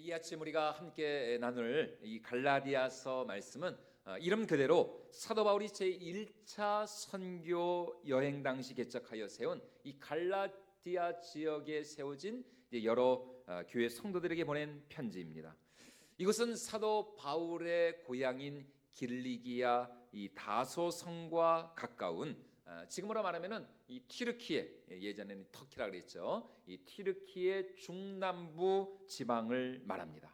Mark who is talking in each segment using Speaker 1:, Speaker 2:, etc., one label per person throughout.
Speaker 1: 이 아침 우리가 함께 나눌 이 갈라디아서 말씀은 이름 그대로 사도 바울이 제1차 선교 여행 당시 개척하여 세운 이 갈라디아 지역에 세워진 여러 교회 성도들에게 보낸 편지입니다. 이것은 사도 바울의 고향인 길리기아 이 다소성과 가까운 지금으로 말하면은 이 튀르키예, 예전에는 터키라 그랬죠. 이 튀르키예 중남부 지방을 말합니다.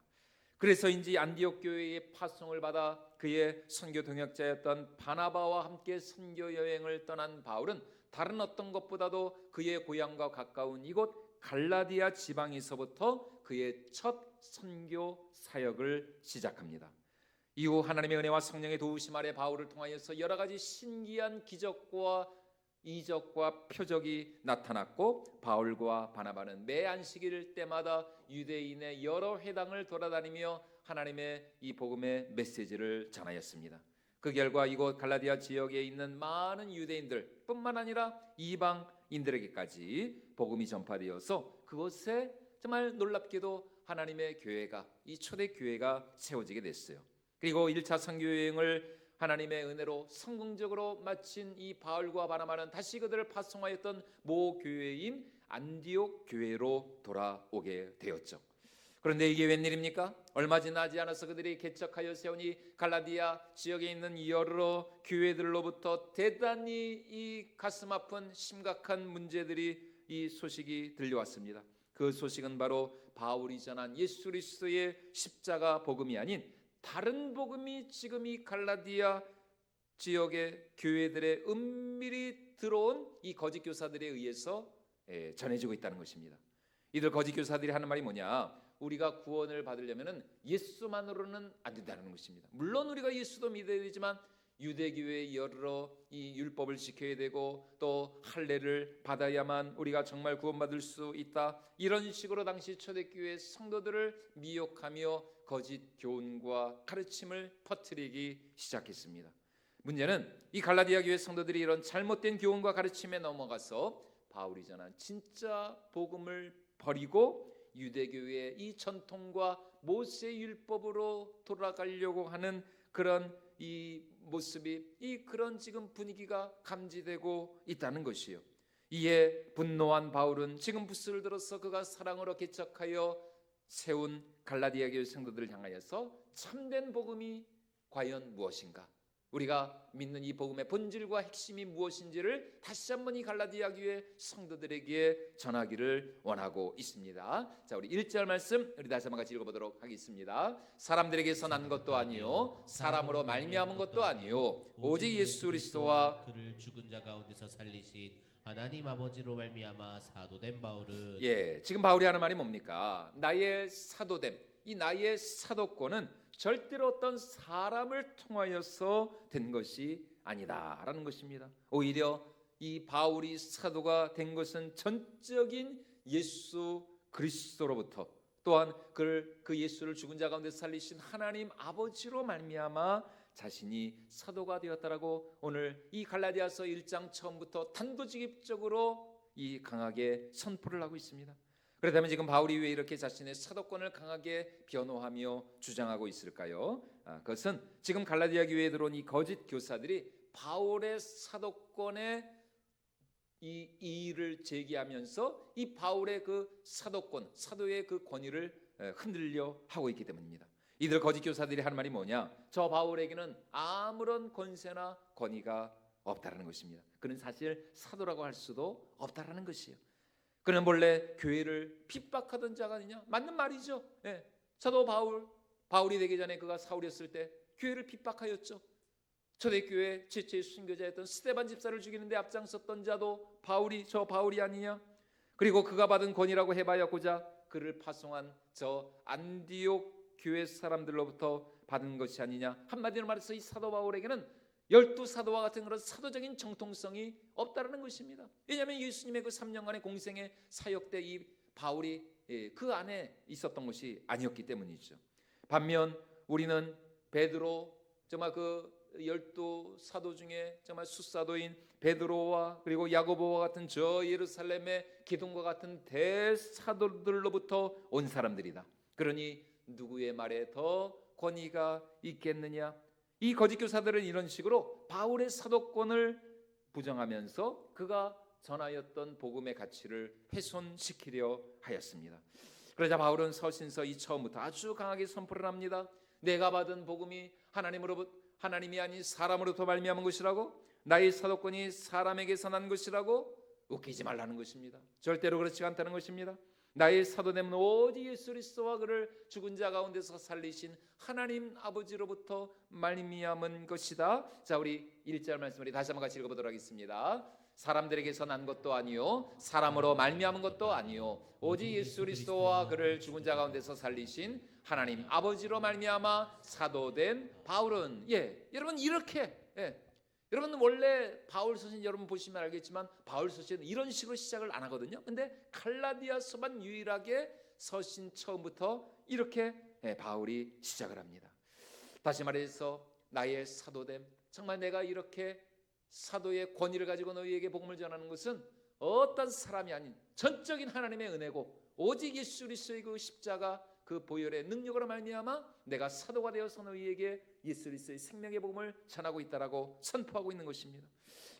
Speaker 1: 그래서인지 안디옥 교회의 파송을 받아 그의 선교 동역자였던 바나바와 함께 선교 여행을 떠난 바울은 다른 어떤 것보다도 그의 고향과 가까운 이곳 갈라디아 지방에서부터 그의 첫 선교 사역을 시작합니다. 이후 하나님의 은혜와 성령의 도우심 아래 바울을 통하여서 여러 가지 신기한 기적과 이적과 표적이 나타났고, 바울과 바나바는 매 안식일 때마다 유대인의 여러 회당을 돌아다니며 하나님의 이 복음의 메시지를 전하였습니다. 그 결과 이곳 갈라디아 지역에 있는 많은 유대인들 뿐만 아니라 이방인들에게까지 복음이 전파되어서 그곳에 정말 놀랍게도 하나님의 교회가, 이 초대 교회가 세워지게 됐어요. 그리고 1차 선교 여행을 하나님의 은혜로 성공적으로 마친 이 바울과 바나바는 다시 그들을 파송하였던 모 교회인 안디옥 교회로 돌아오게 되었죠. 그런데 이게 웬일입니까? 얼마 지나지 않아서 그들이 개척하여 세운 이 갈라디아 지역에 있는 여러 교회들로부터 대단히 이 가슴 아픈 심각한 문제들이, 이 소식이 들려왔습니다. 그 소식은 바로 바울이 전한 예수 그리스도의 십자가 복음이 아닌 다른 복음이 지금 이 갈라디아 지역의 교회들의 은밀히 들어온 이 거짓 교사들에 의해서 전해지고 있다는 것입니다. 이들 거짓 교사들이 하는 말이 뭐냐? 우리가 구원을 받으려면 예수만으로는 안 된다는 것입니다. 물론 우리가 예수도 믿어야 되지만 유대교회의 여러 이 율법을 지켜야 되고 또 할례를 받아야만 우리가 정말 구원받을 수 있다. 이런 식으로 당시 초대교회 성도들을 미혹하며 거짓 교훈과 가르침을 퍼뜨리기 시작했습니다. 문제는 이 갈라디아 교회 성도들이 이런 잘못된 교훈과 가르침에 넘어가서 바울이 전한 진짜 복음을 버리고 유대교회의 이 전통과 모세 율법으로 돌아가려고 하는 그런 이 모습이, 이 그런 지금 분위기가 감지되고 있다는 것이요. 이에 분노한 바울은 지금 부스를 들어서 그가 사랑으로 개척하여 세운 갈라디아 교회 성도들을 향하여서 참된 복음이 과연 무엇인가, 우리가 믿는 이 복음의 본질과 핵심이 무엇인지를 다시 한번 이 갈라디아 교회 성도들에게 전하기를 원하고 있습니다. 자, 우리 1절 말씀 우리 다시 한번 같이 읽어보도록 하겠습니다. 사람들에게서 난 것도 아니요 사람으로 말미암은 것도 아니요 오직 예수 그리스도와
Speaker 2: 그를 죽은 자 가운데서 살리신 하나님 아버지로 말미암아 사도된 바울은,
Speaker 1: 지금 바울이 하는 말이 뭡니까? 나의 사도됨, 이 나의 사도권은 절대로 어떤 사람을 통하여서 된 것이 아니다라는 것입니다. 오히려 이 바울이 사도가 된 것은 전적인 예수 그리스도로부터, 또한 그 예수를 죽은 자 가운데 살리신 하나님 아버지로 말미암아 자신이 사도가 되었다라고 오늘 이 갈라디아서 1장 처음부터 단도직입적으로 이 강하게 선포를 하고 있습니다. 그렇다면 지금 바울이 왜 이렇게 자신의 사도권을 강하게 변호하며 주장하고 있을까요? 그것은 지금 갈라디아 교회에 들어온 이 거짓 교사들이 바울의 사도권에 이 이의를 제기하면서 이 바울의 그 사도권, 사도의 그 권위를 흔들려 하고 있기 때문입니다. 이들 거짓 교사들이 하는 말이 뭐냐? 저 바울에게는 아무런 권세나 권위가 없다라는 것입니다. 그는 사실 사도라고 할 수도 없다라는 것이에요. 그는 본래 교회를 핍박하던 자가 아니냐? 맞는 말이죠. 사도 바울이 되기 전에 그가 사울이었을 때 교회를 핍박하였죠. 초대교회 최초의 순교자였던 스데반 집사를 죽이는데 앞장섰던 자도 저 바울이 아니냐? 그리고 그가 받은 권위라고 해봐야 고작 그를 파송한 저 안디옥 교회 사람들로부터 받은 것이 아니냐? 한마디로 말해서 이 사도 바울에게는 12사도와 같은 그런 사도적인 정통성이 없다라는 것입니다. 왜냐하면 예수님의 그 3년간의 공생의 사역 때 이 바울이 그 안에 있었던 것이 아니었기 때문이죠. 반면 우리는 베드로, 정말 그 12사도 중에 정말 숫사도인 베드로와 그리고 야고보와 같은 저 예루살렘의 기둥과 같은 대사도들로부터 온 사람들이다. 그러니 누구의 말에 더 권위가 있겠느냐? 이 거짓 교사들은 이런 식으로 바울의 사도권을 부정하면서 그가 전하였던 복음의 가치를 훼손시키려 하였습니다. 그러자 바울은 서신서 이 처음부터 아주 강하게 선포를 합니다. 내가 받은 복음이 하나님이 아닌 사람으로부터 말미암은 것이라고, 나의 사도권이 사람에게서 난 것이라고 웃기지 말라는 것입니다. 절대로 그렇지 않다는 것입니다. 나의 사도됨은 오직 예수 그리스도와 그를 죽은 자 가운데서 살리신 하나님 아버지로부터 말미암은 것이다. 자, 우리 1절 말씀 우리 다시 한번 같이 읽어보도록 하겠습니다. 사람들에게서 난 것도 아니요 사람으로 말미암은 것도 아니요 오직 예수 그리스도와 그를 죽은 자 가운데서 살리신 하나님 아버지로 말미암아 사도된 바울은, 여러분 이렇게, 여러분 원래 바울 서신 여러분 보시면 알겠지만 바울 서신은 이런 식으로 시작을 안 하거든요. 근데 갈라디아서만 유일하게 서신 처음부터 이렇게 바울이 시작을 합니다. 다시 말해서 나의 사도됨, 정말 내가 이렇게 사도의 권위를 가지고 너희에게 복음을 전하는 것은 어떤 사람이 아닌 전적인 하나님의 은혜고 오직 예수 그리스도의 그 십자가 그 보혈의 능력으로 말미암아 내가 사도가 되어서 너희에게 예수 그리스도의 생명의 복음을 전하고 있다라고 선포하고 있는 것입니다.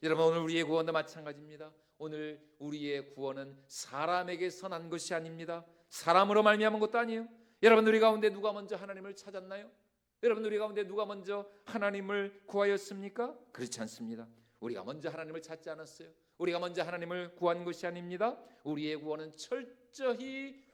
Speaker 1: 여러분 오늘 우리의 구원도 마찬가지입니다. 오늘 우리의 구원은 사람에게서 난 것이 아닙니다. 사람으로 말미암은 것도 아니에요. 여러분 우리 가운데 누가 먼저 하나님을 찾았나요? 여러분 우리 가운데 누가 먼저 하나님을 구하였습니까? 그렇지 않습니다. 우리가 먼저 하나님을 찾지 않았어요. 우리가 먼저 하나님을 구한 것이 아닙니다. 우리의 구원은 철저히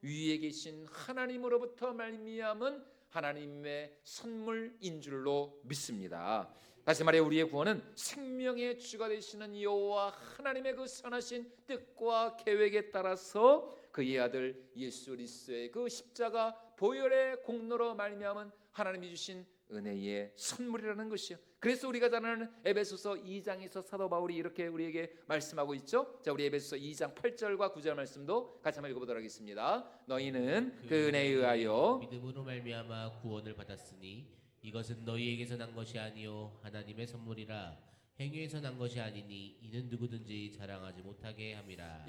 Speaker 1: 위에 계신 하나님으로부터 말미암은 하나님의 선물인 줄로 믿습니다. 다시 말해 우리의 구원은 생명의 주가 되시는 여호와 하나님의 그 선하신 뜻과 계획에 따라서 그의 아들 예수 그리스도의 그 십자가 보혈의 공로로 말미암은 하나님이 주신 은혜의 선물이라는 것이요. 그래서 우리가 잘 아는 에베소서 2장에서 사도 바울이 이렇게 우리에게 말씀하고 있죠. 자, 우리 에베소서 2장 8절과 9절 말씀도 같이 한번 읽어보도록 하겠습니다. 너희는 그 은혜에 의하여
Speaker 2: 믿음으로 말미암아 구원을 받았으니 이것은 너희에게서 난 것이 아니요 하나님의 선물이라. 행위에서 난 것이 아니니 이는 누구든지 자랑하지 못하게 함이라.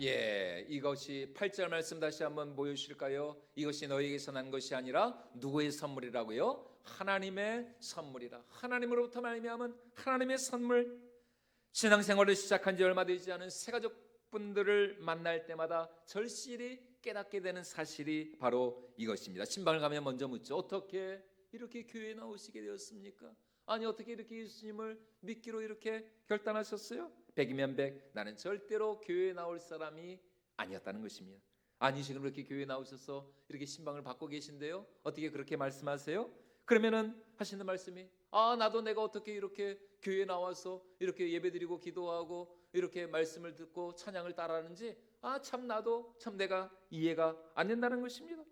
Speaker 1: 이것이 8절 말씀 다시 한번 보여주실까요? 이것이 너희에게서 난 것이 아니라 누구의 선물이라고요? 하나님의 선물이라. 하나님으로부터 말미암은 하나님의 선물. 신앙생활을 시작한 지 얼마 되지 않은 새가족분들을 만날 때마다 절실히 깨닫게 되는 사실이 바로 이것입니다. 신방을 가면 먼저 묻죠. 어떻게 이렇게 교회에 나오시게 되었습니까? 아니 어떻게 이렇게 예수님을 믿기로 이렇게 결단하셨어요? 100이면 100 나는 절대로 교회에 나올 사람이 아니었다는 것입니다. 아니 지금 이렇게 교회에 나오셔서 이렇게 신방을 받고 계신데요, 어떻게 그렇게 말씀하세요? 그러면은 하시는 말씀이 나도 내가 어떻게 이렇게 교회에 나와서 이렇게 예배드리고 기도하고 이렇게 말씀을 듣고 찬양을 따라하는지 참 나도 참 내가 이해가 안 된다는 것입니다.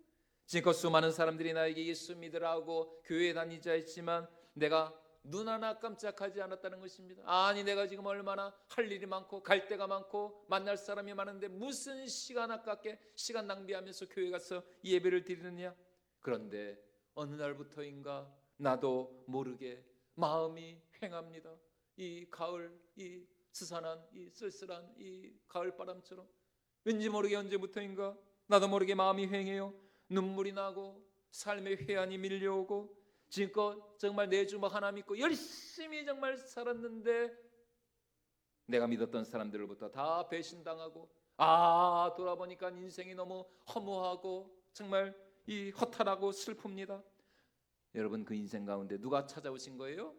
Speaker 1: 지금껏 수많은 사람들이 나에게 예수 믿으라고 교회에 다니자 했지만 내가 눈 하나 깜짝하지 않았다는 것입니다. 아니 내가 지금 얼마나 할 일이 많고 갈 데가 많고 만날 사람이 많은데 무슨 시간 아깝게 시간 낭비하면서 교회 가서 예배를 드리느냐. 그런데 어느 날부터인가 나도 모르게 마음이 횡합니다. 이 가을, 이 스산한, 이 쓸쓸한 이 가을 바람처럼 왠지 모르게 언제부터인가 나도 모르게 마음이 횡해요. 눈물이 나고 삶의 회한이 밀려오고 지금껏 정말 내 주먹 하나 믿고 열심히 정말 살았는데 내가 믿었던 사람들로부터 다 배신당하고 돌아보니까 인생이 너무 허무하고 정말 이 허탈하고 슬픕니다. 여러분 그 인생 가운데 누가 찾아오신 거예요?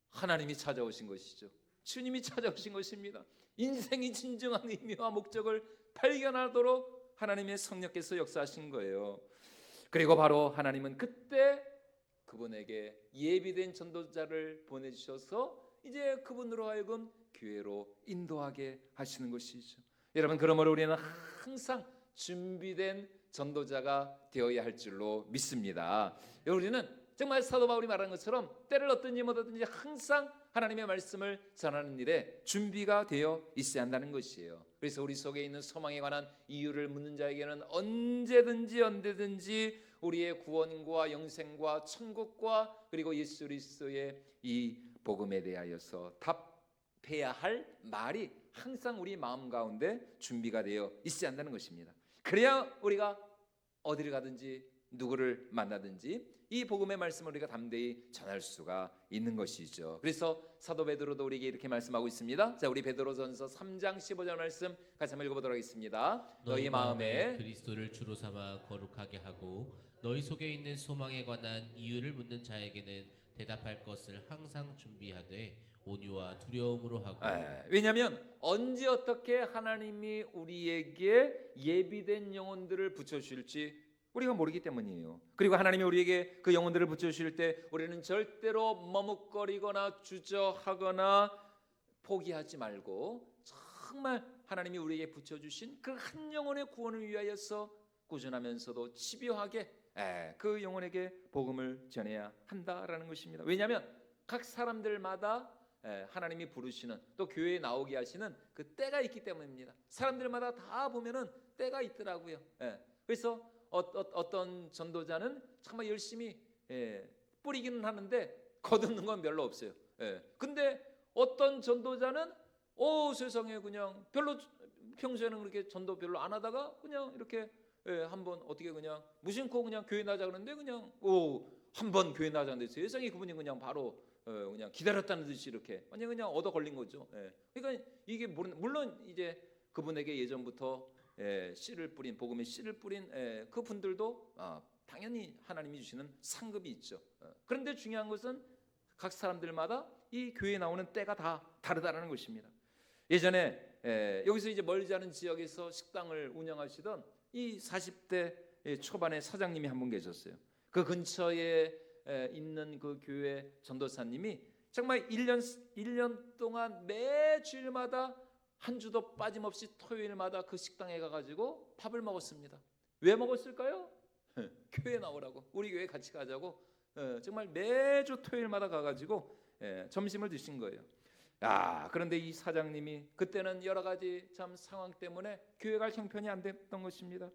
Speaker 1: 하나님이 찾아오신 것이죠. 주님이 찾아오신 것입니다. 인생이 진정한 의미와 목적을 발견하도록 하나님의 성령께서 역사하신 거예요. 그리고 바로 하나님은 그때 그분에게 예비된 전도자를 보내주셔서 이제 그분으로 하여금 교회로 인도하게 하시는 것이죠. 여러분 그러므로 우리는 항상 준비된 전도자가 되어야 할 줄로 믿습니다. 우리는 정말 사도 바울이 말하는 것처럼 때를 얻든지 못 얻든지 항상 하나님의 말씀을 전하는 일에 준비가 되어 있어야 한다는 것이에요. 그래서 우리 속에 있는 소망에 관한 이유를 묻는 자에게는 언제든지 우리의 구원과 영생과 천국과 그리고 예수 그리스도의 이 복음에 대하여서 답해야 할 말이 항상 우리 마음 가운데 준비가 되어 있어야 한다는 것입니다. 그래야 우리가 어디를 가든지 누구를 만나든지 이 복음의 말씀을 우리가 담대히 전할 수가 있는 것이죠. 그래서 사도 베드로도 우리에게 이렇게 말씀하고 있습니다. 자, 우리 베드로전서 3장 15절 말씀 같이 한번 읽어보도록 하겠습니다. 너희 마음에
Speaker 2: 그리스도를 주로 삼아 거룩하게 하고 너희 속에 있는 소망에 관한 이유를 묻는 자에게는 대답할 것을 항상 준비하되 온유와 두려움으로 하고.
Speaker 1: 왜냐하면 언제 어떻게 하나님이 우리에게 예비된 영혼들을 붙여주실지 우리가 모르기 때문이에요. 그리고 하나님이 우리에게 그 영혼들을 붙여주실 때 우리는 절대로 머뭇거리거나 주저하거나 포기하지 말고 정말 하나님이 우리에게 붙여주신 그 한 영혼의 구원을 위하여서 꾸준하면서도 집요하게 그 영혼에게 복음을 전해야 한다라는 것입니다. 왜냐하면 각 사람들마다 하나님이 부르시는 또 교회에 나오게 하시는 그 때가 있기 때문입니다. 사람들마다 다 보면은 때가 있더라고요. 그래서 어떤 전도자는 정말 열심히 뿌리기는 하는데 거두는 건 별로 없어요. 근데 어떤 전도자는 세상에 그냥 별로 평소에는 그렇게 전도 별로 안 하다가 그냥 이렇게 한번 어떻게 그냥 무심코 그냥 교회 나자 그러는데 그냥 한번 교회 나자는데 세상에 그분이 그냥 바로 그냥 기다렸다는 듯이 이렇게 완전 그냥 얻어 걸린 거죠. 그러니까 이게 물론 이제 그분에게 예전부터 씨를 뿌린 복음의 씨를 뿌린 그 분들도 당연히 하나님이 주시는 상급이 있죠. 그런데 중요한 것은 각 사람들마다 이 교회에 나오는 때가 다 다르다는 것입니다. 예전에 여기서 이제 멀지 않은 지역에서 식당을 운영하시던 이 40대 초반의 사장님이 한 분 계셨어요. 그 근처에 있는 그 교회 전도사님이 정말 1년 동안 매 주일마다 한 주도 빠짐없이 토요일마다 그 식당에 가가지고 밥을 먹었습니다. 왜 먹었을까요? 교회 나오라고, 우리 교회 같이 가자고 정말 매주 토요일마다 가가지고 점심을 드신 거예요. 그런데 이 사장님이 그때는 여러 가지 참 상황 때문에 교회 갈 형편이 안 됐던 것입니다.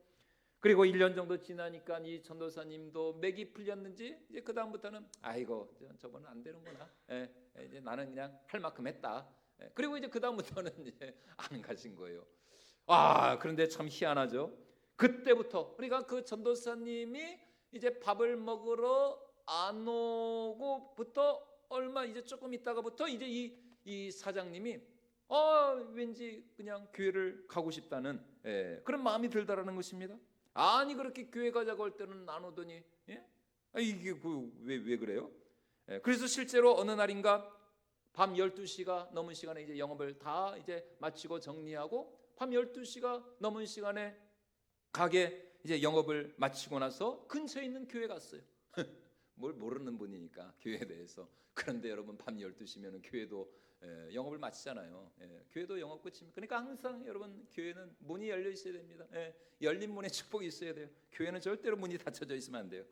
Speaker 1: 그리고 1년 정도 지나니까 이 전도사님도 맥이 풀렸는지 이제 그 다음부터는 아이고 저번은 안 되는구나. 이제 나는 그냥 할 만큼 했다. 그리고 이제 그 다음부터는 이제 안 가신 거예요. 그런데 참 희한하죠. 그때부터 그러니까 그 전도사님이 이제 밥을 먹으러 안 오고부터 얼마 이제 조금 있다가부터 이제 이 사장님이 왠지 그냥 교회를 가고 싶다는 그런 마음이 들더라는 것입니다. 아니 그렇게 교회 가자고 할 때는 안 오더니 이게 왜 그래요? 그래서 실제로 어느 날인가 밤 12시가 넘은 시간에 이제 영업을 다 이제 마치고 정리하고 밤 12시가 넘은 시간에 가게 이제 영업을 마치고 나서 근처에 있는 교회 갔어요. 뭘 모르는 분이니까 교회에 대해서. 그런데 여러분 밤 12시면 교회도 영업을 마치잖아요. 교회도 영업 끝입니다. 그러니까 항상 여러분 교회는 문이 열려 있어야 됩니다. 열린 문에 축복이 있어야 돼요. 교회는 절대로 문이 닫혀져 있으면 안 돼요.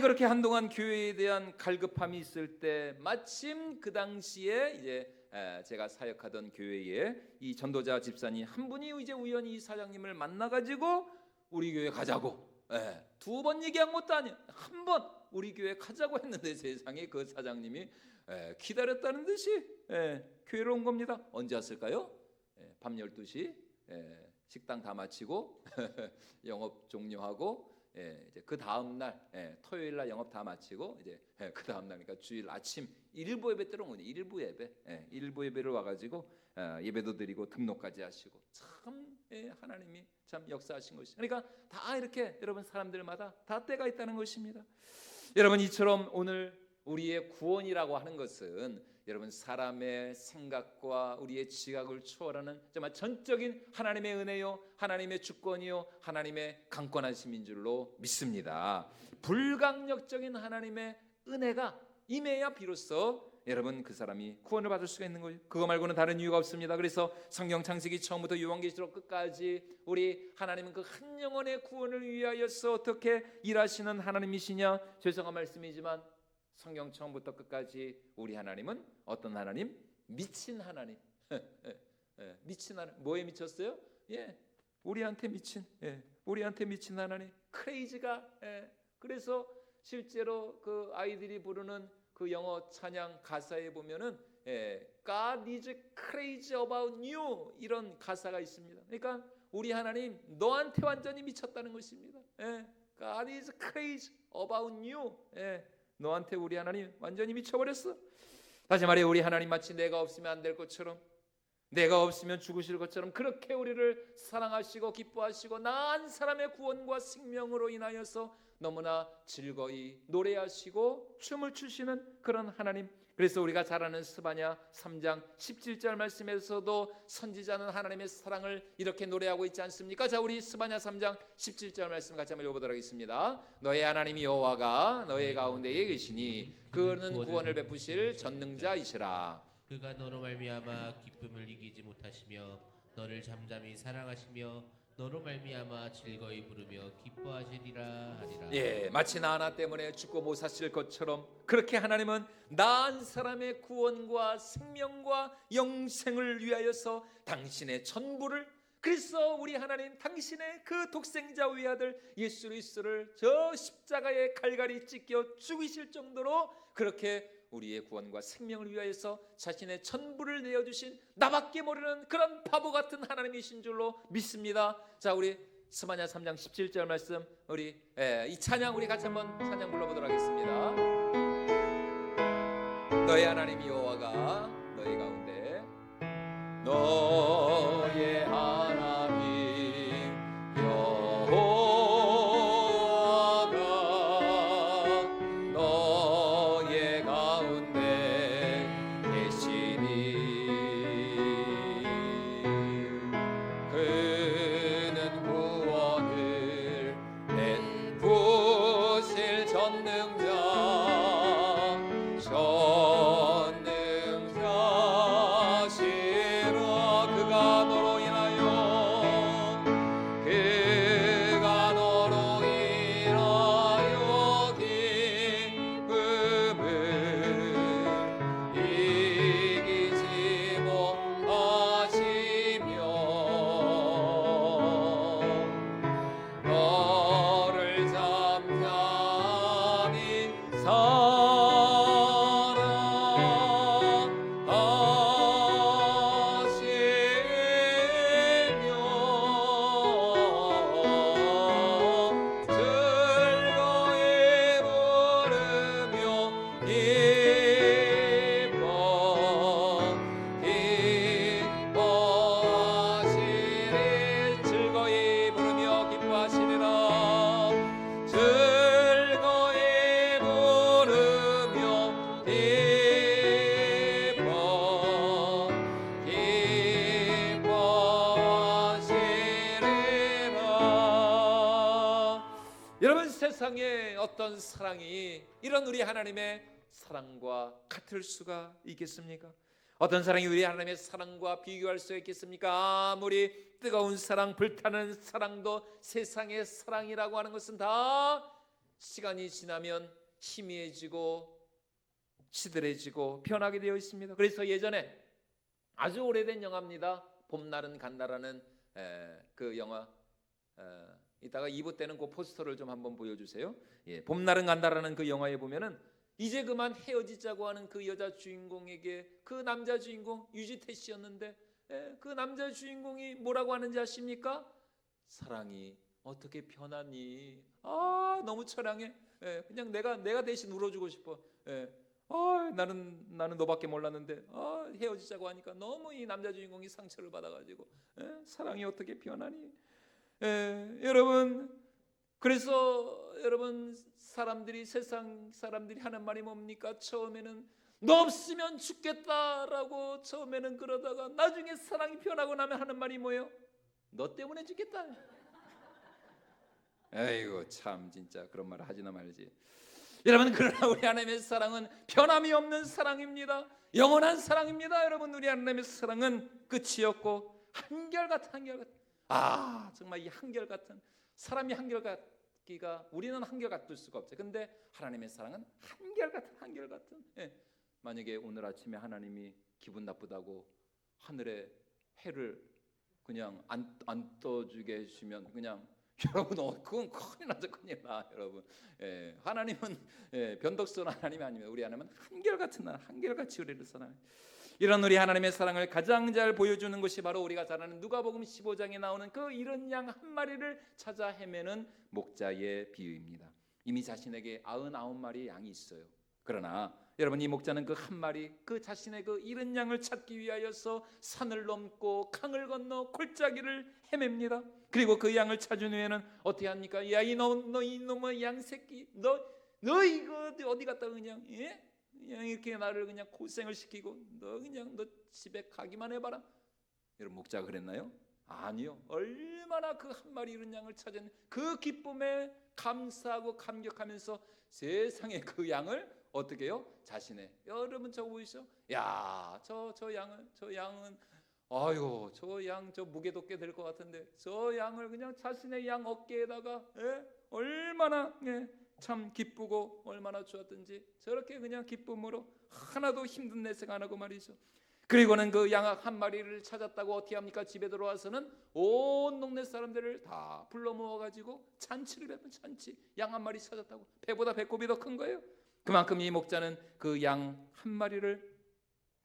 Speaker 1: 그렇게 한동안 교회에 대한 갈급함이 있을 때 마침 그 당시에 이제 제가 사역하던 교회에 이 전도자 집사님 한 분이 이제 우연히 이 사장님을 만나가지고 우리 교회 가자고 두 번 얘기한 것도 아니에요. 한 번 우리 교회 가자고 했는데 세상에 그 사장님이 기다렸다는 듯이 교회로 온 겁니다. 언제 왔을까요? 밤 12시 식당 다 마치고 영업 종료하고 이제 그 다음 날 토요일 날 영업 다 마치고 이제 그 다음 날 그러니까 주일 아침 일부 예배 때로 오니 일부 예배를 와가지고 예배도 드리고 등록까지 하시고 참 하나님이 참 역사하신 것이. 그러니까 다 이렇게 여러분 사람들마다 다 때가 있다는 것입니다. 여러분 이처럼 오늘 우리의 구원이라고 하는 것은 여러분 사람의 생각과 우리의 지각을 초월하는 정말 전적인 하나님의 은혜요, 하나님의 주권이요, 하나님의 강권하심인 줄로 믿습니다. 불강력적인 하나님의 은혜가 임해야 비로소 여러분 그 사람이 구원을 받을 수가 있는 거예요. 그거 말고는 다른 이유가 없습니다. 그래서 성경 창세기 처음부터 요한계시록 끝까지 우리 하나님은 그 한 영혼의 구원을 위하여서 어떻게 일하시는 하나님이시냐. 죄송한 말씀이지만 성경 처음부터 끝까지 우리 하나님은 어떤 하나님? 미친 하나님. 미친 하나님. 뭐에 미쳤어요? 우리한테 미친. 우리한테 미친 하나님. 크레이지가. 그래서 실제로 그 아이들이 부르는 그 영어 찬양 가사에 보면은 God is crazy about you 이런 가사가 있습니다. 그러니까 우리 하나님 너한테 완전히 미쳤다는 것입니다. God is crazy about you. 예, 너한테 우리 하나님 완전히 미쳐버렸어. 다시 말해 우리 하나님 마치 내가 없으면 안 될 것처럼, 내가 없으면 죽으실 것처럼 그렇게 우리를 사랑하시고 기뻐하시고 나한 사람의 구원과 생명으로 인하여서 너무나 즐거이 노래하시고 춤을 추시는 그런 하나님. 그래서 우리가 잘 아는 스바냐 3장 17절 말씀에서도 선지자는 하나님의 사랑을 이렇게 노래하고 있지 않습니까? 자, 우리 스바냐 3장 17절 말씀 같이 한번 읽어보도록 하겠습니다. 너의 하나님 여호와가 너의 가운데에 계시니 그는 구원을 베푸실 전능자이시라.
Speaker 2: 그가 너로 말미암아 기쁨을 이기지 못하시며 너를 잠잠히 사랑하시며 너로 말미암아 즐거이 부르며 기뻐하시리라 하리라.
Speaker 1: 예, 마치 나 하나 때문에 죽고 못 사실 것처럼 그렇게 하나님은 나한 사람의 구원과 생명과 영생을 위하여서 당신의 전부를, 그래서 우리 하나님 당신의 그 독생자 외아들 예수 그리스도를 저 십자가에 갈갈이 찢겨 죽이실 정도로 그렇게 우리의 구원과 생명을 위하여서 자신의 전부를 내어주신 나밖에 모르는 그런 바보 같은 하나님이신 줄로 믿습니다. 자, 우리 스바냐 3장 17절 말씀 우리 이 찬양 우리 같이 한번 찬양 불러보도록 하겠습니다. 너의 하나님 여호와가 너희 가운데, 너의 하나님 여호와가 너의 가운데 계시니 그는 구원을 베푸실 전능자시라. 그가 너로 인하여 기쁨을 이기지 못하시며 너를 잠잠히 즐거이 부르며 기뻐하시리라. 즐거이 부르며 기뻐하시리라. 여러분, 세상에 어떤 사랑이 이런 우리 하나님의 사랑과 같을 수가 있겠습니까? 어떤 사랑이 우리 하나님의 사랑과 비교할 수 있겠습니까? 아무리 뜨거운 사랑, 불타는 사랑도 세상의 사랑이라고 하는 것은 다 시간이 지나면 희미해지고 시들해지고 변하게 되어 있습니다. 그래서 예전에 아주 오래된 영화입니다. 봄날은 간다라는 그 영화, 이따가 2부 때는 그 포스터를 좀 한번 보여주세요. 예, 봄날은 간다라는 그 영화에 보면은 이제 그만 헤어지자고 하는 그 여자 주인공에게 그 남자 주인공 유지태 씨였는데, 그 남자 주인공이 뭐라고 하는지 아십니까? 사랑이 어떻게 변하니? 아, 너무 처량해. 그냥 내가 대신 울어주고 싶어. 나는 너밖에 몰랐는데 헤어지자고 하니까 너무 이 남자 주인공이 상처를 받아가지고 사랑이 어떻게 변하니? 여러분, 그래서 여러분, 세상 사람들이 하는 말이 뭡니까? 처음에는 너 없으면 죽겠다라고 처음에는 그러다가 나중에 사랑이 변하고 나면 하는 말이 뭐예요? 너 때문에 죽겠다. 아이고 참, 진짜 그런 말 하지나 말지. 여러분, 그러나 우리 하나님의 사랑은 변함이 없는 사랑입니다. 영원한 사랑입니다. 여러분, 우리 하나님의 사랑은 끝이 없고 한결같은 정말 이 한결같은, 사람이 한결같기가, 우리는 한결같을 수가 없죠. 근데 하나님의 사랑은 한결같은. 만약에 오늘 아침에 하나님이 기분 나쁘다고 하늘에 해를 그냥 안 떠주게 해주시면 그냥 여러분, 그건 큰일 나죠. 큰일 나, 여러분. 하나님은 변덕스러운 하나님이 아닙니다. 우리 하나님은 한결같은 하나님, 한결같이 우리를 사랑해요. 이런 우리 하나님의 사랑을 가장 잘 보여주는 것이 바로 우리가 잘 아는 누가복음 15장에 나오는 그 잃은 양 한 마리를 찾아 헤매는 목자의 비유입니다. 이미 자신에게 99마리의 양이 있어요. 그러나 여러분, 이 목자는 그 한 마리, 그 자신의 그 잃은 양을 찾기 위하여서 산을 넘고 강을 건너 골짜기를 헤맵니다. 그리고 그 양을 찾은 후에는 어떻게 합니까? 야, 너 이놈의 양새끼, 너 이거 어디 갔다 그냥, 그냥 이렇게 나를 그냥 고생을 시키고 너 집에 가기만 해봐라. 여러분, 목자가 그랬나요? 아니요. 얼마나 그 한 마리 잃은 양을 찾은 그 기쁨에 감사하고 감격하면서 세상에 그 양을 어떻게 해요? 자신의, 여러분 저거 보이시죠? 야, 저 양은 아유, 저 양 저 무게도 꽤 될 것 같은데 저 양을 그냥 자신의 양 어깨에다가 얼마나 참 기쁘고 얼마나 좋았든지 저렇게 그냥 기쁨으로 하나도 힘든 내색 안 하고 말이죠. 그리고는 그 양 한 마리를 찾았다고 어떻게 합니까? 집에 들어와서는 온 동네 사람들을 다 불러 모아가지고 잔치를 베푼 잔치. 양 한 마리 찾았다고. 배보다 배꼽이 더 큰 거예요. 그만큼 이 목자는 그 양 한 마리를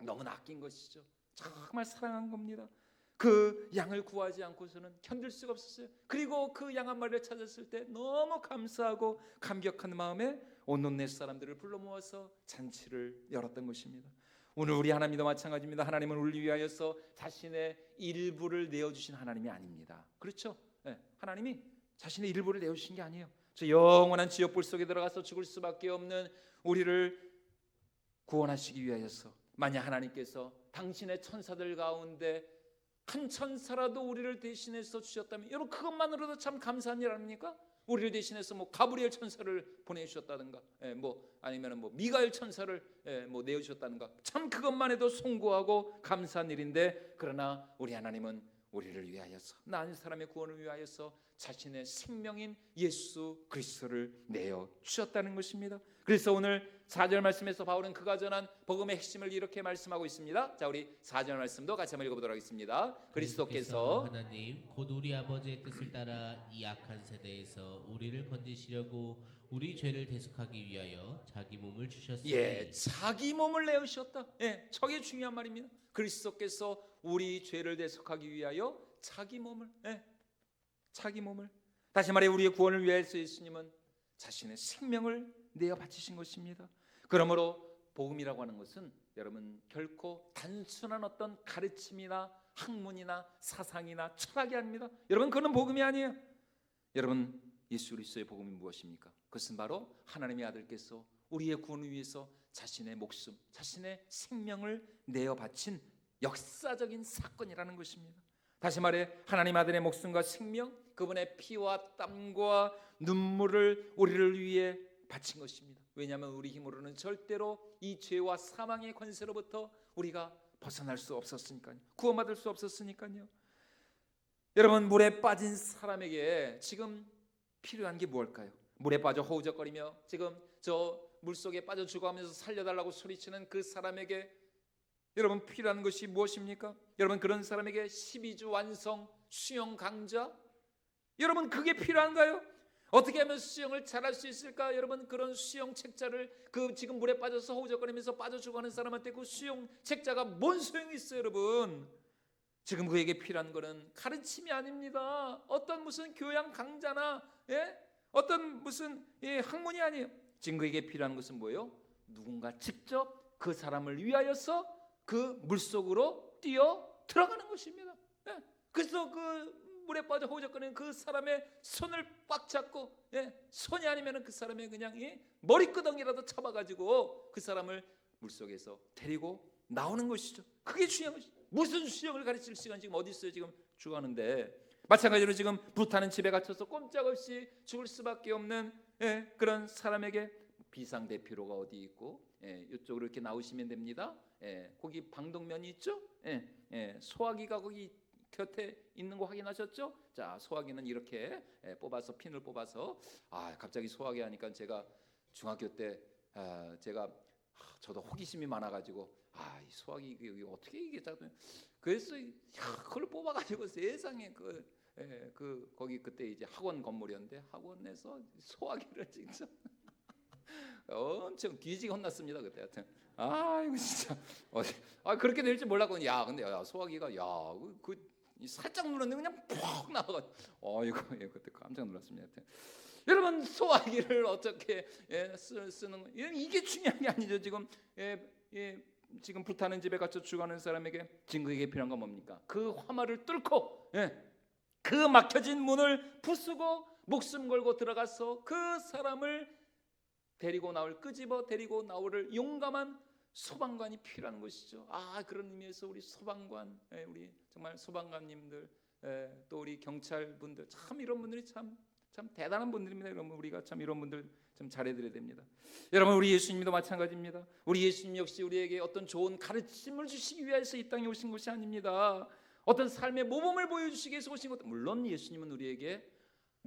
Speaker 1: 너무나 아낀 것이죠. 정말 사랑한 겁니다. 그 양을 구하지 않고서는 견딜 수가 없었어요. 그리고 그 양 한 마리를 찾았을 때 너무 감사하고 감격한 마음에 온 동네 사람들을 불러 모아서 잔치를 열었던 것입니다. 오늘 우리 하나님도 마찬가지입니다. 하나님은 우리 위하여서 자신의 일부를 내어주신 하나님이 아닙니다. 그렇죠? 하나님이 자신의 일부를 내어주신 게 아니에요. 저 영원한 지옥불 속에 들어가서 죽을 수밖에 없는 우리를 구원하시기 위하여서, 만약 하나님께서 당신의 천사들 가운데 한 천사라도 우리를 대신해서 주셨다면, 여러분 그것만으로도 참 감사한 일 아닙니까? 우리를 대신해서 뭐 가브리엘 천사를 보내주셨다든가, 아니면 미가엘 천사를 내어주셨다든가, 참 그것만 해도 송구하고 감사한 일인데, 그러나 우리 하나님은 우리를 위하여서, 난 사람의 구원을 위하여서 자신의 생명인 예수 그리스도를 내어 주셨다는 것입니다. 그래서 오늘 4절 말씀에서 바울은 그가 전한 복음의 핵심을 이렇게 말씀하고 있습니다. 자, 우리 4절 말씀도 같이 한번 읽어보도록 하겠습니다. 그리스도께서
Speaker 2: 하나님 곧 우리 아버지의 뜻을 따라 이 악한 세대에서 우리를 건지시려고 우리 죄를 대속하기 위하여 자기 몸을 주셨으니,
Speaker 1: 자기 몸을 내어주셨다. 저게 중요한 말입니다. 그리스도께서 우리 죄를 대속하기 위하여 자기 몸을, 다시 말해 우리의 구원을 위해서 예수님은 자신의 생명을 내어 바치신 것입니다. 그러므로 복음이라고 하는 것은 여러분 결코 단순한 어떤 가르침이나 학문이나 사상이나 철학이 아닙니다. 여러분 그건 복음이 아니에요. 여러분 예수 그리스도의 복음이 무엇입니까? 그것은 바로 하나님의 아들께서 우리의 구원을 위해서 자신의 목숨, 자신의 생명을 내어 바친 역사적인 사건이라는 것입니다. 다시 말해 하나님 아들의 목숨과 생명, 그분의 피와 땀과 눈물을 우리를 위해 바친 것입니다. 왜냐하면 우리 힘으로는 절대로 이 죄와 사망의 권세로부터 우리가 벗어날 수 없었으니까요. 구원받을 수 없었으니까요. 여러분 물에 빠진 사람에게 지금 필요한 게 무엇일까요? 물에 빠져 허우적거리며 지금 저 물속에 빠져 죽어가면서 살려달라고 소리치는 그 사람에게 여러분 필요한 것이 무엇입니까? 여러분 그런 사람에게 12주 완성 수영 강좌, 여러분 그게 필요한가요? 어떻게 하면 수영을 잘할 수 있을까? 여러분 그런 수영 책자를 그 지금 물에 빠져서 허우적거리면서 빠져 죽어가는 사람한테 그 수영 책자가 뭔 소용이 있어요? 여러분 지금 그에게 필요한 거는 가르침이 아닙니다. 어떤 무슨 교양 강좌나 어떤 무슨 학문이 아니에요. 지금 그에게 필요한 것은 뭐예요? 누군가 직접 그 사람을 위하여서 그 물속으로 뛰어 들어가는 것입니다. 그래서 그 물에 빠져 허우적거리는 그 사람의 손을 꽉 잡고, 손이 아니면 그 사람의 그냥 머리끄덩이라도 잡아가지고 그 사람을 물속에서 데리고 나오는 것이죠. 그게 중요한 것이죠. 무슨 수영을 가르칠 시간 지금 어디 있어요? 지금 죽어가는데. 마찬가지로 지금 불타는 집에 갇혀서 꼼짝없이 죽을 수밖에 없는 그런 사람에게 비상대피로가 어디 있고, 이쪽으로 이렇게 나오시면 됩니다. 거기 방독면이 있죠? 소화기가 거기 곁에 있는 거 확인하셨죠? 자, 소화기는 이렇게 뽑아서 핀을 뽑아서, 갑자기 소화기 하니까 제가 중학교 때 저도 호기심이 많아가지고 이 소화기 이게 어떻게 이게 작동? 그래서 그걸 뽑아가지고 세상에 거기 그때 이제 학원 건물이었는데 학원에서 소화기를 직접 엄청 뒤지게 혼났습니다 그때. 하여튼 이거 진짜 그렇게 될 줄 몰랐거든요. 야 근데 소화기가 살짝 눌렀는데 그냥 푹 나와가지고 이거 그때 깜짝 놀랐습니다. 하여튼 여러분 소화기를 어떻게 쓰는 이게 중요한 게 아니죠. 지금 불타는 집에 갇혀 죽어가는 사람에게 증거에게 필요한 건 뭡니까? 그 화마를 뚫고 그 막혀진 문을 부수고 목숨 걸고 들어가서 그 사람을 끄집어 데리고 나오를 용감한 소방관이 필요한 것이죠. 그런 의미에서 우리 소방관, 우리 정말 소방관님들, 또 우리 경찰분들 참 이런 분들이 참 대단한 분들입니다. 여러분 우리가 참 이런 분들 좀 잘해드려야 됩니다. 여러분 우리 예수님도 마찬가지입니다. 우리 예수님 역시 우리에게 어떤 좋은 가르침을 주시기 위해서 이 땅에 오신 것이 아닙니다. 어떤 삶의 모범을 보여주시기 위해서 오신 것. 물론 예수님은 우리에게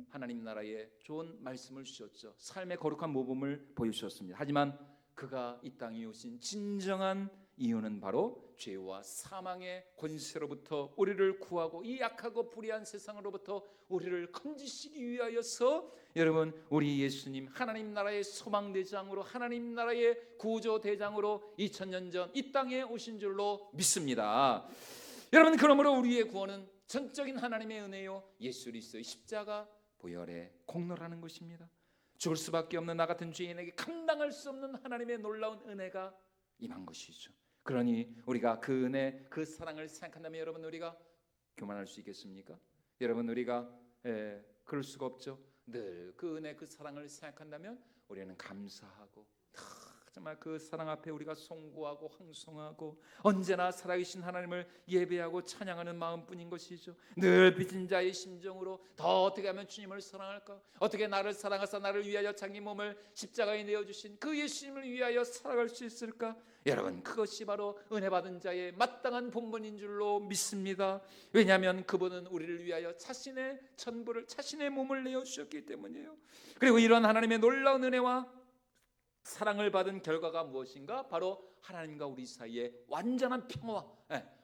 Speaker 1: 하나님 나라의 좋은 말씀을 주셨죠. 삶의 거룩한 모범을 보여주셨습니다. 하지만 그가 이 땅에 오신 진정한 이유는 바로 죄와 사망의 권세로부터 우리를 구하고 이 약하고 불의한 세상으로부터 우리를 건지시기 위하여서 여러분 우리 예수님 하나님 나라의 소망대장으로 하나님 나라의 구조대장으로 2000년 전 이 땅에 오신 줄로 믿습니다. 여러분 그러므로 우리의 구원은 전적인 하나님의 은혜요 예수 그리스도의 십자가 보혈의 공로라는 것입니다. 죽을 수밖에 없는 나 같은 죄인에게 감당할 수 없는 하나님의 놀라운 은혜가 임한 것이죠. 그러니 우리가 그 은혜, 그 사랑을 생각한다면 여러분 우리가 교만할 수 있겠습니까? 여러분 우리가 그럴 수가 없죠. 늘 그 은혜, 그 사랑을 생각한다면 우리는 감사하고 정말 그 사랑 앞에 우리가 송구하고 황송하고 언제나 살아계신 하나님을 예배하고 찬양하는 마음뿐인 것이죠. 늘 빚진 자의 심정으로 더 어떻게 하면 주님을 사랑할까? 어떻게 나를 사랑하사 나를 위하여 자기 몸을 십자가에 내어주신 그 예수님을 위하여 살아갈 수 있을까? 여러분 그것이 바로 은혜 받은 자의 마땅한 본분인 줄로 믿습니다. 왜냐하면 그분은 우리를 위하여 자신의 전부를 자신의 몸을 내어주셨기 때문이에요. 그리고 이런 하나님의 놀라운 은혜와 사랑을 받은 결과가 무엇인가? 바로 하나님과 우리 사이에 완전한 평화와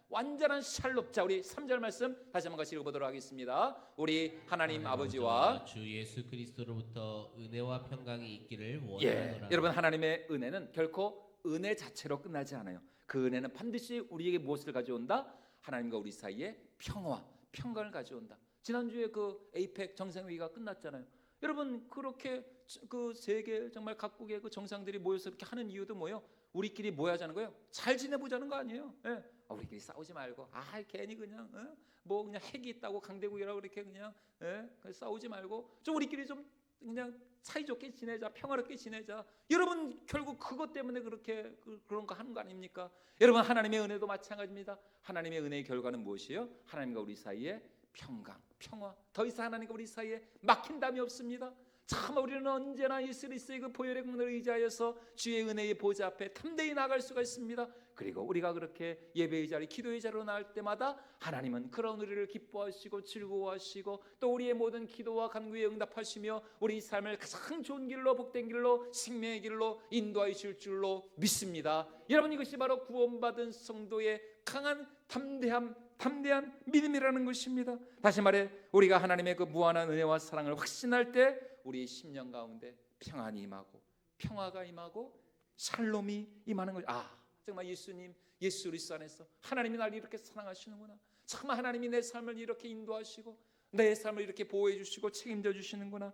Speaker 1: 완전한 샬롬. 자 우리 3절 말씀 다시 한번 같이 읽어보도록 하겠습니다. 우리 하나님 아버지와
Speaker 2: 주 예수 그리스도로부터 은혜와 평강이 있기를 원하노라.
Speaker 1: 여러분 하나님의 은혜는 결코 은혜 자체로 끝나지 않아요. 그 은혜는 반드시 우리에게 무엇을 가져온다? 하나님과 우리 사이에 평화와 평강을 가져온다. 지난주에 그 에이펙 정상회의가 끝났잖아요. 여러분 그렇게 그 세계 정말 각국의 그 정상들이 모여서 이렇게 하는 이유도 뭐예요? 우리끼리 뭐 하자는 거예요? 잘 지내보자는 거 아니에요? 우리끼리 싸우지 말고 괜히 그냥 뭐 그냥 핵이 있다고 강대국이라고 그렇게 그냥 싸우지 말고 좀 우리끼리 좀 그냥 사이좋게 지내자, 평화롭게 지내자. 여러분 결국 그것 때문에 그렇게 그런 거 하는 거 아닙니까? 여러분 하나님의 은혜도 마찬가지입니다. 하나님의 은혜의 결과는 무엇이에요? 하나님과 우리 사이에 평강, 평화. 더 이상 하나님과 우리 사이에 막힌 담이 없습니다. 참 우리는 언제나 예수 그리스도의 그 보혈의 공로를 의지하여서 주의 은혜의 보좌 앞에 담대히 나갈 수가 있습니다. 그리고 우리가 그렇게 예배의 자리, 기도의 자리로 나올 때마다 하나님은 그런 우리를 기뻐하시고 즐거워하시고 또 우리의 모든 기도와 간구에 응답하시며 우리 삶을 가장 좋은 길로, 복된 길로, 생명의 길로 인도하여 주실 줄로 믿습니다. 여러분 이것이 바로 구원받은 성도의 강한 담대한 믿음이라는 것입니다. 다시 말해 우리가 하나님의 그 무한한 은혜와 사랑을 확신할 때 우리의 심령 가운데 평안이 임하고 평화가 임하고 샬롬이 임하는 거죠. 정말 예수님, 예수 그리스도 안에서 하나님이 나를 이렇게 사랑하시는구나. 참 하나님이 내 삶을 이렇게 인도하시고 내 삶을 이렇게 보호해 주시고 책임져 주시는구나.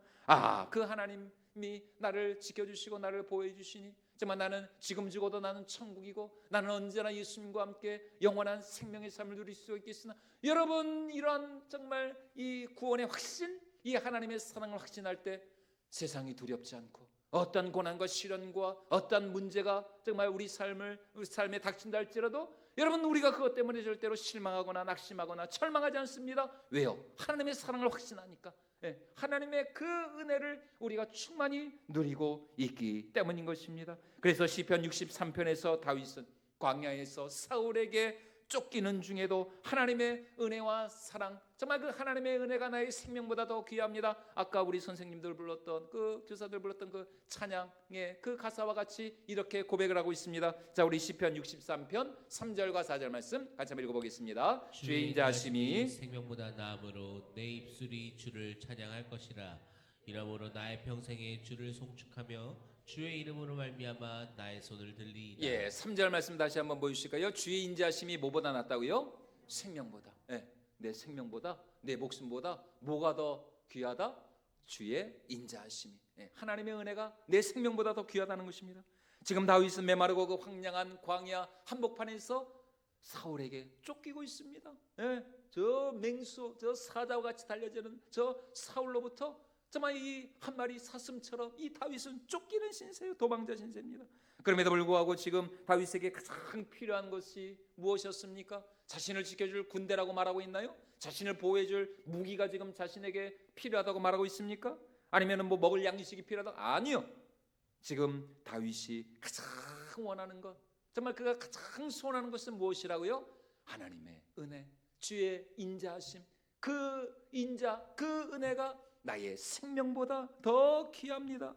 Speaker 1: 그 하나님이 나를 지켜주시고 나를 보호해 주시니 정말 나는 지금 죽어도 나는 천국이고 나는 언제나 예수님과 함께 영원한 생명의 삶을 누릴 수 있겠으나 여러분 이런 정말 이 구원의 확신, 이 하나님의 사랑을 확신할 때 세상이 두렵지 않고 어떤 고난과 시련과 어떤 문제가 정말 우리 삶에 닥친다 할지라도 여러분 우리가 그것 때문에 절대로 실망하거나 낙심하거나 절망하지 않습니다. 왜요? 하나님의 사랑을 확신하니까. 하나님의 그 은혜를 우리가 충만히 누리고 있기 때문인 것입니다. 그래서 시편 63편에서 다윗은 광야에서 사울에게 쫓기는 중에도 하나님의 은혜와 사랑, 정말 그 하나님의 은혜가 나의 생명보다 더 귀합니다. 아까 우리 선생님들 불렀던 그 교사들 불렀던 그 찬양의 그 가사와 같이 이렇게 고백을 하고 있습니다. 자, 우리 시편 63편 3절과 4절 말씀 같이 한번 읽어보겠습니다. 주의 인자하심이
Speaker 2: 생명보다 나음으로 내 입술이 주를 찬양할 것이라. 이러므로 나의 평생에 주를 송축하며 주의 이름으로 말미암아 나의 손을 들리이다.
Speaker 1: 예, 3절 말씀 다시 한번 보여주실까요? 주의 인자하심이 뭐보다 낫다고요? 생명보다. 예, 내 생명보다, 내 목숨보다 뭐가 더 귀하다? 주의 인자하심이. 예, 하나님의 은혜가 내 생명보다 더 귀하다는 것입니다. 지금 다윗은 메마르고 그 황량한 광야 한복판에서 사울에게 쫓기고 있습니다. 예, 저 맹수, 저 사자와 같이 달려지는 저 사울로부터 정말 이 한 마리 사슴처럼 이 다윗은 쫓기는 신세예요. 도망자 신세입니다. 그럼에도 불구하고 지금 다윗에게 가장 필요한 것이 무엇이었습니까? 자신을 지켜줄 군대라고 말하고 있나요? 자신을 보호해줄 무기가 지금 자신에게 필요하다고 말하고 있습니까? 아니면 뭐 먹을 양식이 필요하다? 아니요. 지금 다윗이 가장 원하는 것, 정말 그가 가장 소원하는 것은 무엇이라고요? 하나님의 은혜, 주의 인자하심. 그 인자, 그 은혜가 나의 생명보다 더 귀합니다.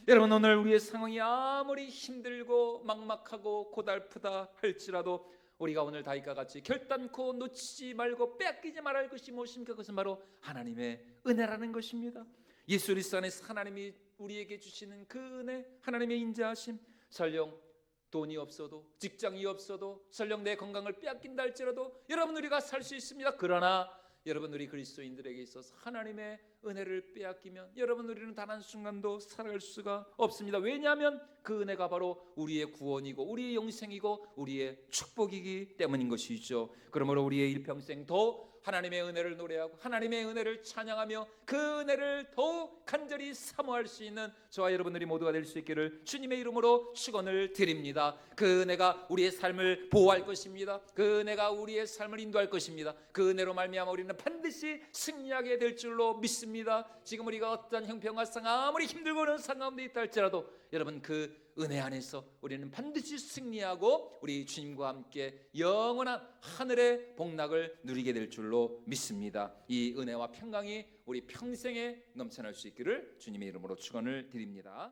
Speaker 1: 여러분, 오늘 우리의 상황이 아무리 힘들고 막막하고 고달프다 할지라도 우리가 오늘 다윗과 같이 결단코 놓치지 말고 빼앗기지 말아야 할 것이 무엇입니까? 그것은 바로 하나님의 은혜라는 것입니다. 예수 그리스도 안에서 하나님이 우리에게 주시는 그 은혜, 하나님의 인자하심. 설령 돈이 없어도, 직장이 없어도, 설령 내 건강을 빼앗긴다 할지라도 여러분 우리가 살 수 있습니다. 그러나 여러분 우리 그리스도인들에게 있어서 하나님의 은혜를 빼앗기면 여러분 우리는 단 한순간도 살아갈 수가 없습니다. 왜냐하면 그 은혜가 바로 우리의 구원이고 우리의 영생이고 우리의 축복이기 때문인 것이죠. 그러므로 우리의 일평생 더 하나님의 은혜를 노래하고 하나님의 은혜를 찬양하며 그 은혜를 더욱 간절히 사모할 수 있는 저와 여러분들이 모두가 될 수 있기를 주님의 이름으로 축원을 드립니다. 그 은혜가 우리의 삶을 보호할 것입니다. 그 은혜가 우리의 삶을 인도할 것입니다. 그 은혜로 말미암아 우리는 반드시 승리하게 될 줄로 믿습니다. 지금 우리가 어떤 형편과 아무리 힘들고 어려운 상황 가운데 있다 할지라도 여러분 그 은혜 안에서 우리는 반드시 승리하고 우리 주님과 함께 영원한 하늘의 복락을 누리게 될 줄로 믿습니다. 이 은혜와 평강이 우리 평생에 넘쳐날 수 있기를 주님의 이름으로 축원을 드립니다.